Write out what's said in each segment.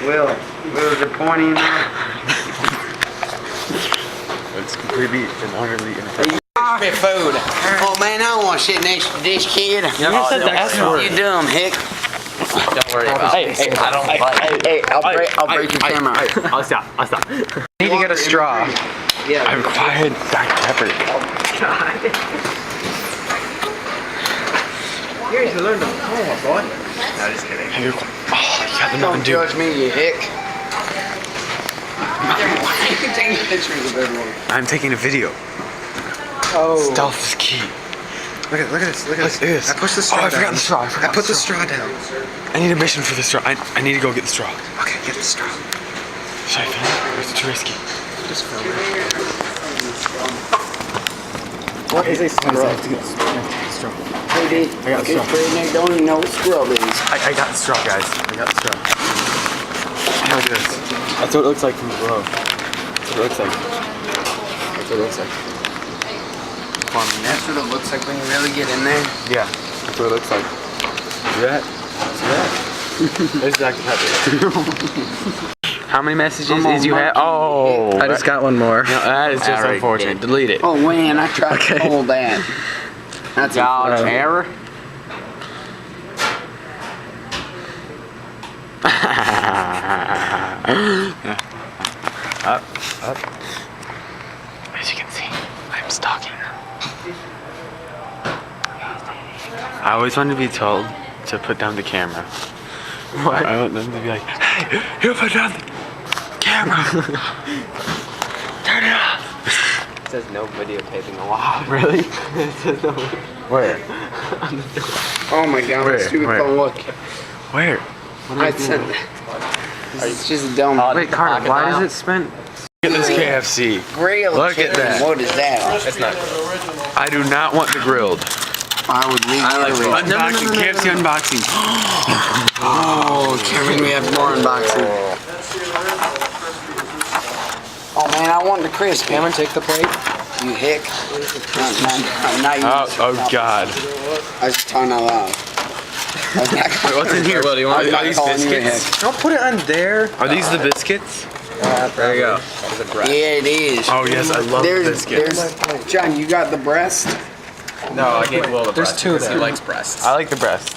Will's are pointing now. It's completely and utterly inappropriate. Food. Oh man, I don't want to sit next to this kid. You just said the S word. You dumb hick. Don't worry about it. Hey, I don't like Hey, I'll break your camera. I'll stop. I need to get a straw. Yeah. I required Dr. Pepper. You need to learn to pull, boy. No, just kidding. Oh, you got the Don't Mountain Dew. judge me, you hick. Why are you taking pictures of everyone? I'm taking a video. Oh. Stealth is key. Look at this. Look at What's this? I pushed the straw Oh, I forgot down. the straw. I put the straw down. I need a mission for the straw. I need to go get the straw. Okay, get the straw. Should I film it? Or is it too risky? Just film it. What is a scrub? I have to get the straw. Hey, dude. I got the straw. They don't even know what scrub is. I got the straw, guys. I got the straw. Look at this. That's what it looks like from below. That's what it looks like. That's what it looks like. That's what it looks like when you really get in there. Yeah, that's what it looks like. See that? See that? There's Dr. Pepper. How many messages did you have? Oh! I just got one more. No, that is just unfortunate. Delete it. Oh man, I tried to hold that. That's Dodge error. Up. As you can see, I'm stalking her. I always wanted to be told to put down the camera. What? I want them to be like, hey, you put down the camera. Turn it off. It says no videotaping allowed. Really? It says no. Where? Oh my god, Where? that's stupid Where? phone. Look. Where? I said that. It's just dumb. Wait, Carter, why does it spend? Look at this KFC. Grilled Look at chicken. that. What is that? It's not. I do not want the grilled. I would leave it. Unboxing, KFC unboxing. Oh, Cameron, we have more unboxing. Oh man, I want the crispy. Cameron, take the plate. You hick. Not you. Oh God. I was talking out loud. Wait, what's in here? Well, do you want Are these calling you a biscuits? Don't put it on there. Are these the biscuits? There you go. Yeah, it is. Oh yes, I love biscuits. John, you got the breast? No, I gave Will the breast. There's two there. He likes breasts. I like the breasts.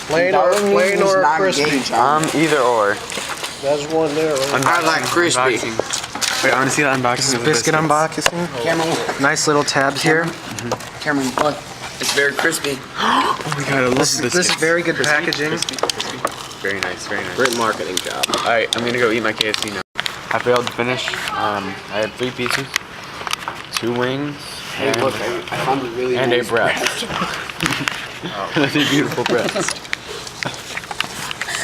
Plain or not crispy? gay, John. Either or. There's one there. Right? I like crispy. Unboxing. Wait, I want to see that unboxing. This is of the biscuit biscuits. unboxing. Cameron, Nice little tabs here. Cameron, look. It's very crispy. Oh my God, I love biscuits. This is very good packaging. Very nice, very nice. Great marketing job. All right, I'm gonna go eat my KFC now. I failed to finish. I had 3 pieces, 2 wings, and, Look, I found a really and nice a breast. That's a beautiful breast.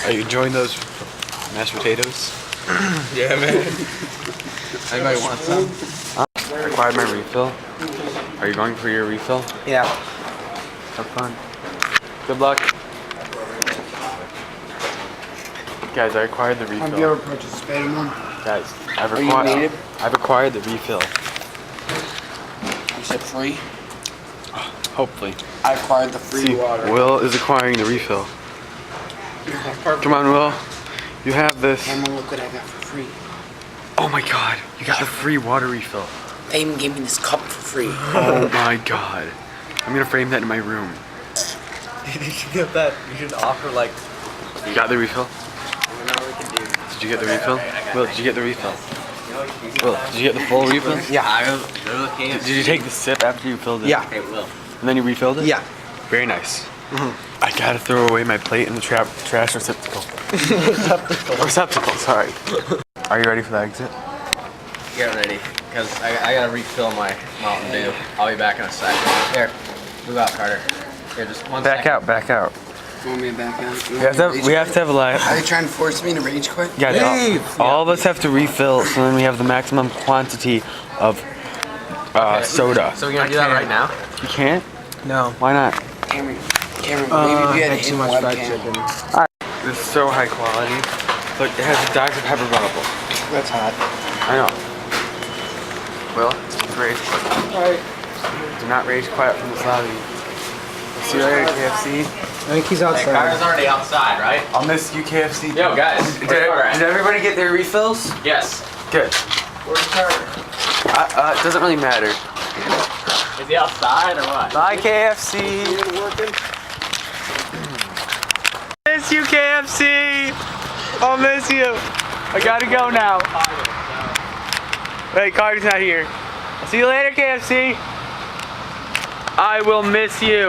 Are you enjoying those mashed potatoes? Yeah, man. Anybody want some? I required my refill. Are you going for your refill? Yeah. Have fun. Good luck. Guys, I acquired the refill. Have you ever purchased a Spadum one? Guys, Are you native? I've acquired the refill. You said free? Hopefully. I acquired the free See, water. Will is acquiring the refill. Come on, Will. You have this. Cameron, look what I got for free. Oh my God, you got the free water refill. They even gave me this cup for free. Oh my God. I'm gonna frame that in my room. You should get that. You should offer like. You got the refill? You know what we can do. Did you get the refill? Will, did you get the refill? Will, did you get the full refill? Yeah. Did you take the sip after you filled it? Yeah. Okay, Will. And then you refilled it? Yeah. Very nice. I gotta throw away my plate in the trash receptacle. Receptacle, sorry. Are you ready for the exit? Get ready, because I gotta refill my Mountain Dew. I'll be back in a sec. Here, move out, Carter. Here, just one Back second. out, back out. You want me to back out? We have to have a live. Are you trying to force me to rage quit? Guys, all of us have to refill so then we have the maximum quantity of soda. So we're gonna do that right now? You can't? No. Why not? Cameron, maybe if you had Too much fried webcam. chicken. This is so high quality. Look, it has a Dr. Pepper bottle. That's hot. I know. Will, rage. Alright. Do not rage quiet from this lobby. See you later, KFC. I think he's Hey, outside. Carter's already outside, right? I'll miss you, KFC. Yo, guys. Did, where's Carter at? did everybody get their refills? Yes. Good. Where's Carter? It doesn't really matter. Is he outside or what? Bye, KFC. Miss you, KFC. I'll miss you. I gotta go now. Wait, Carter's not here. I'll see you later, KFC. I will miss you.